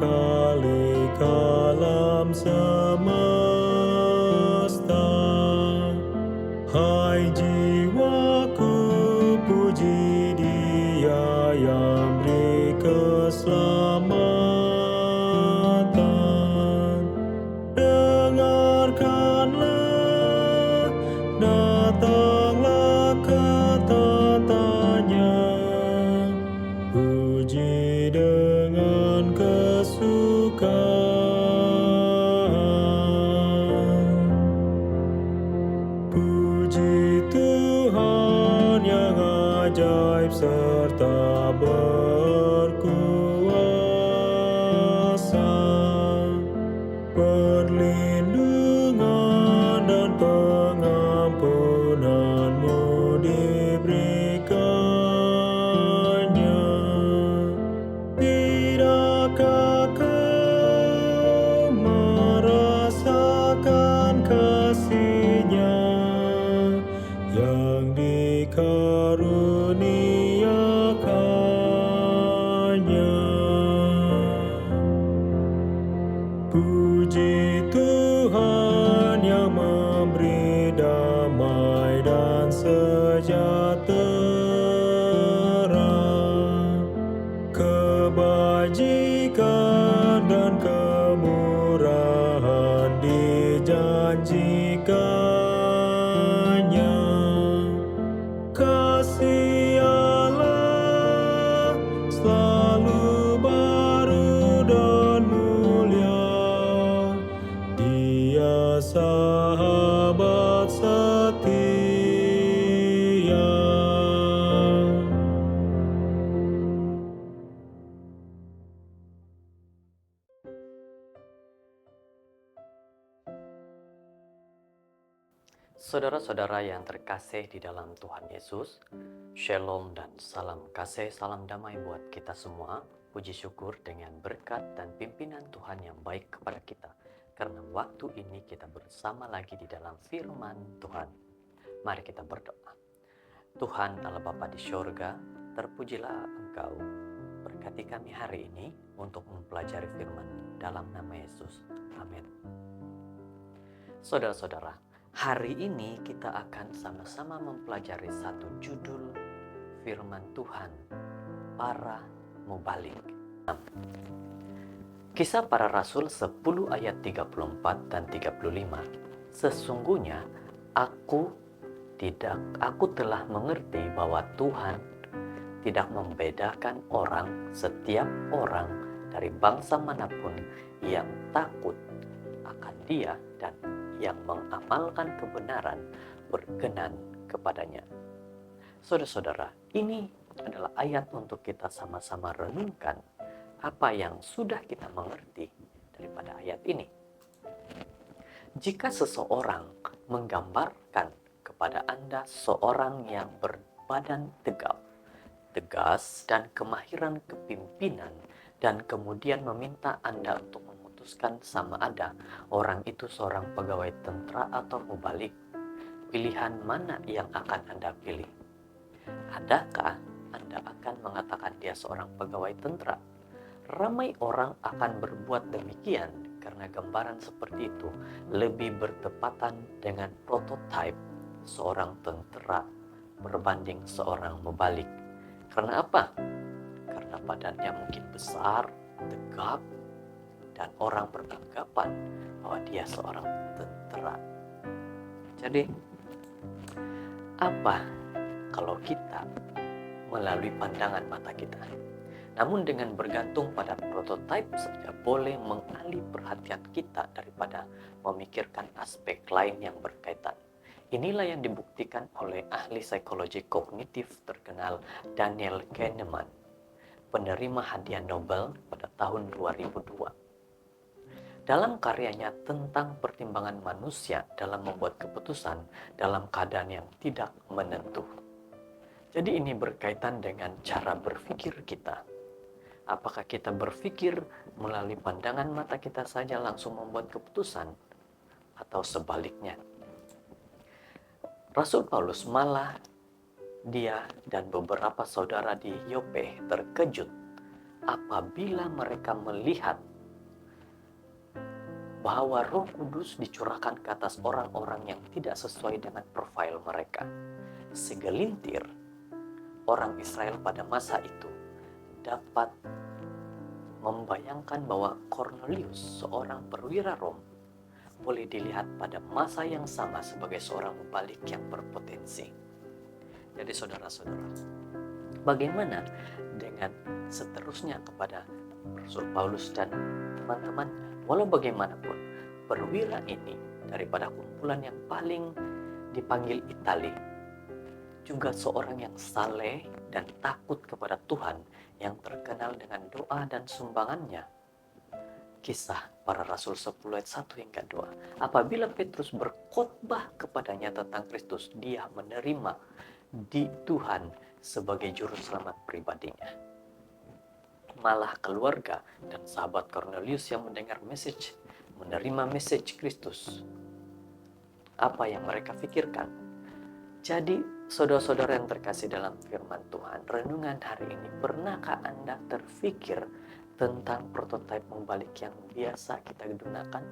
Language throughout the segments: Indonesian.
kali alam semesta. Hai jiwaku, puji Dia yang beri keselamatan. Dengarkanlah, datanglah kata-Tanya, puji dengan kesukaan. Puji Tuhan yang ajaib serta berkuasa. Perlindungan dan pengampunan-Mu diberikannya. Tidakkah kau merasakan kasih-Nya yang dikaruniakannya? Puji Tuhan yang memberi damai dan sejahtera, kebajikan dan kemurahan dijanjikannya. Kasih Allah selalu baru dan mulia, Dia sahabat setia. Saudara-saudara yang terkasih di dalam Tuhan Yesus, Shalom dan salam kasih, salam damai buat kita semua. Puji syukur dengan berkat dan pimpinan Tuhan yang baik kepada kita, karena waktu ini kita bersama lagi di dalam firman Tuhan. Mari kita berdoa. Tuhan Allah Bapa di syurga, terpujilah Engkau. Berkati kami hari ini untuk mempelajari firman dalam nama Yesus. Amin. Saudara-saudara, hari ini kita akan sama-sama mempelajari satu judul firman Tuhan, para mubalik. Kisah Para Rasul 10 ayat 34 dan 35. Sesungguhnya aku telah mengerti bahwa Tuhan tidak membedakan orang, setiap orang dari bangsa manapun yang takut akan Dia dan yang mengamalkan kebenaran berkenan kepadanya. Saudara-saudara, ini adalah ayat untuk kita sama-sama renungkan apa yang sudah kita mengerti daripada ayat ini. Jika seseorang menggambarkan kepada Anda seorang yang berbadan tegap, tegas, dan kemahiran kepimpinan, dan kemudian meminta Anda untuk memutuskan sama ada orang itu seorang pegawai tentara atau mubalik, pilihan mana yang akan Anda pilih? Adakah Anda akan mengatakan dia seorang pegawai tentara? Ramai orang akan berbuat demikian karena gambaran seperti itu lebih bertepatan dengan prototipe seorang tentara berbanding seorang mubalik. Karena apa? Karena badannya mungkin besar, tegap, dan orang beranggapan bahwa dia seorang tentara. Jadi, apa kalau kita melalui pandangan mata kita? Namun dengan bergantung pada prototipe saja boleh mengalih perhatian kita daripada memikirkan aspek lain yang berkaitan. Inilah yang dibuktikan oleh ahli psikologi kognitif terkenal Daniel Kahneman, penerima hadiah Nobel pada tahun 2002. Dalam karyanya tentang pertimbangan manusia dalam membuat keputusan dalam keadaan yang tidak menentu. Jadi ini berkaitan dengan cara berpikir kita. Apakah kita berpikir melalui pandangan mata kita saja langsung membuat keputusan, atau sebaliknya? Rasul Paulus malah dia dan beberapa saudara di Yope terkejut apabila mereka melihat bahwa Roh Kudus dicurahkan ke atas orang-orang yang tidak sesuai dengan profil mereka. Segelintir orang Israel pada masa itu dapat membayangkan bahwa Cornelius, seorang perwira Rom, boleh dilihat pada masa yang sama sebagai seorang mubalik yang berpotensi. Jadi saudara-saudara, bagaimana dengan seterusnya kepada Rasul Paulus dan teman-temannya? Walau bagaimanapun, perwira ini daripada kumpulan yang paling dipanggil Itali, juga seorang yang saleh dan takut kepada Tuhan, yang terkenal dengan doa dan sumbangannya. Kisah para Rasul 10 ayat 1 hingga 2. Apabila Petrus berkhotbah kepadanya tentang Kristus, dia menerima di Tuhan sebagai juru selamat pribadinya. Malah keluarga dan sahabat Cornelius yang mendengar menerima message Kristus, apa yang mereka pikirkan? Jadi saudara-saudara yang terkasih dalam firman Tuhan, renungan hari ini, pernahkah Anda terfikir tentang prototipe mubalik yang biasa kita gunakan?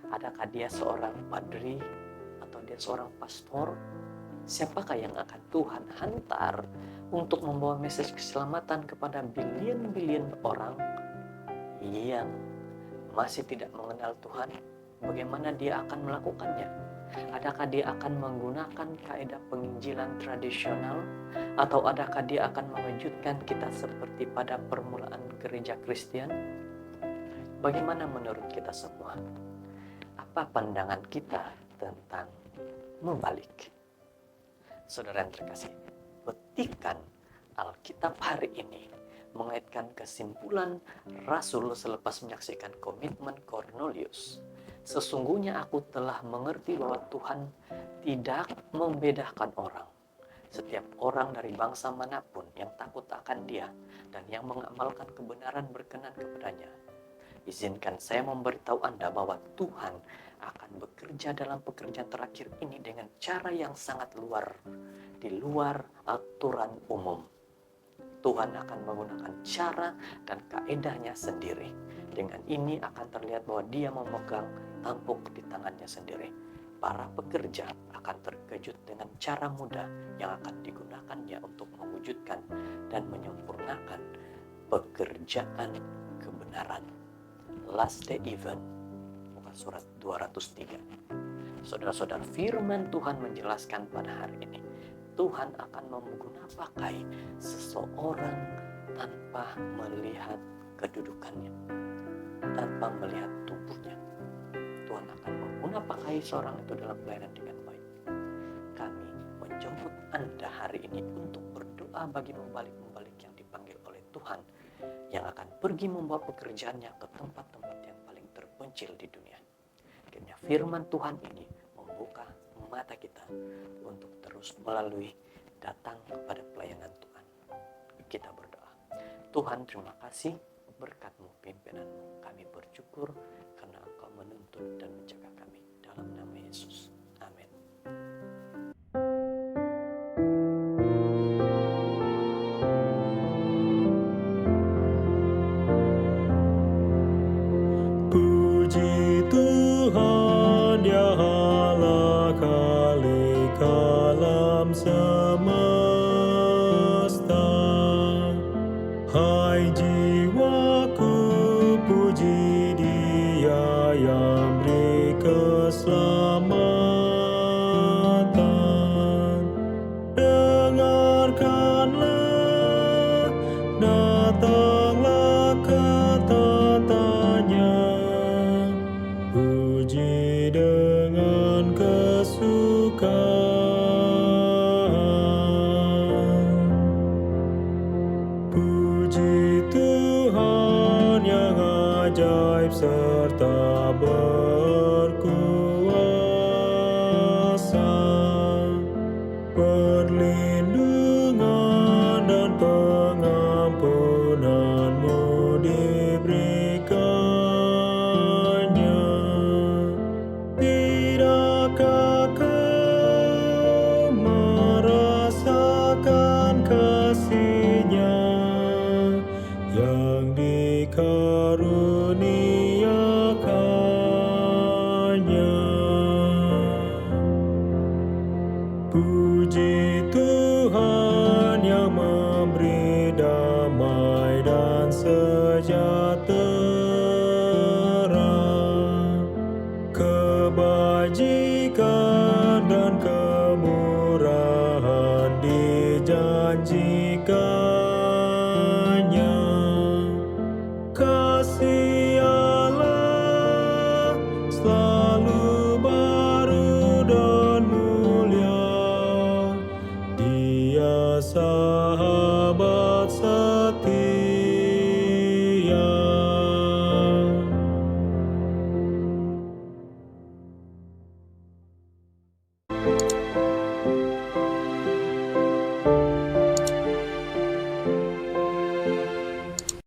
Adakah dia seorang padri atau dia seorang pastor? Siapakah yang akan Tuhan hantar untuk membawa message keselamatan kepada bilion-bilion orang yang masih tidak mengenal Tuhan? Bagaimana dia akan melakukannya? Adakah dia akan menggunakan kaidah penginjilan tradisional, atau adakah dia akan mengejutkan kita seperti pada permulaan gereja Kristen? Bagaimana menurut kita semua? Apa pandangan kita tentang membalik? Saudara yang terkasih, petikan Alkitab hari ini mengaitkan kesimpulan Rasul selepas menyaksikan komitmen Cornelius. Sesungguhnya aku telah mengerti bahwa Tuhan tidak membedakan orang. Setiap orang dari bangsa manapun yang takut akan Dia dan yang mengamalkan kebenaran berkenan kepadanya. Izinkan saya memberitahu Anda bahwa Tuhan akan bekerja dalam pekerjaan terakhir ini dengan cara yang sangat di luar aturan umum. Tuhan akan menggunakan cara dan kaedahnya sendiri. Dengan ini akan terlihat bahwa Dia memegang tampuk di tangannya sendiri. Para pekerja akan terkejut dengan cara mudah yang akan digunakannya untuk mewujudkan dan menyempurnakan pekerjaan kebenaran. Last Day Event, bukan surat 203. Saudara-saudara, firman Tuhan menjelaskan pada hari ini, Tuhan akan menggunakan seseorang tanpa melihat kedudukannya, tanpa melihat tubuhnya. Tuhan akan menggunakan seorang itu dalam pelayanan dengan baik. Kami menjemput Anda hari ini untuk berdoa bagi mubalik-mubalik yang dipanggil oleh Tuhan, yang akan pergi membawa pekerjaannya ke tempat-tempat yang paling terpencil di dunia. Kiranya firman Tuhan ini membuka mata kita untuk terus melalui datang kepada pelayanan Tuhan. Kita berdoa. Tuhan, terima kasih berkat-Mu, pimpinanmu. Kami bersyukur karena Engkau menuntun dan menjaga kami. Dalam nama Yesus. Amin. Puji Tuhan, Dia Allah Khalik alam semesta. Hai jiwaku, puji Dia yang beri keselamatan. Dengarkanlah, datanglah kata-Tanya. Puji dengan kesukaan. Puji Tuhan yang ajaib serta berkuasa. Perlindungan dan pengampunan-Mu diberikannya. Tidakkah kau merasakan kasih-Nya yang dikaruniakan janjikannya. Kasih Allah selalu baru dan mulia. Dia sahabat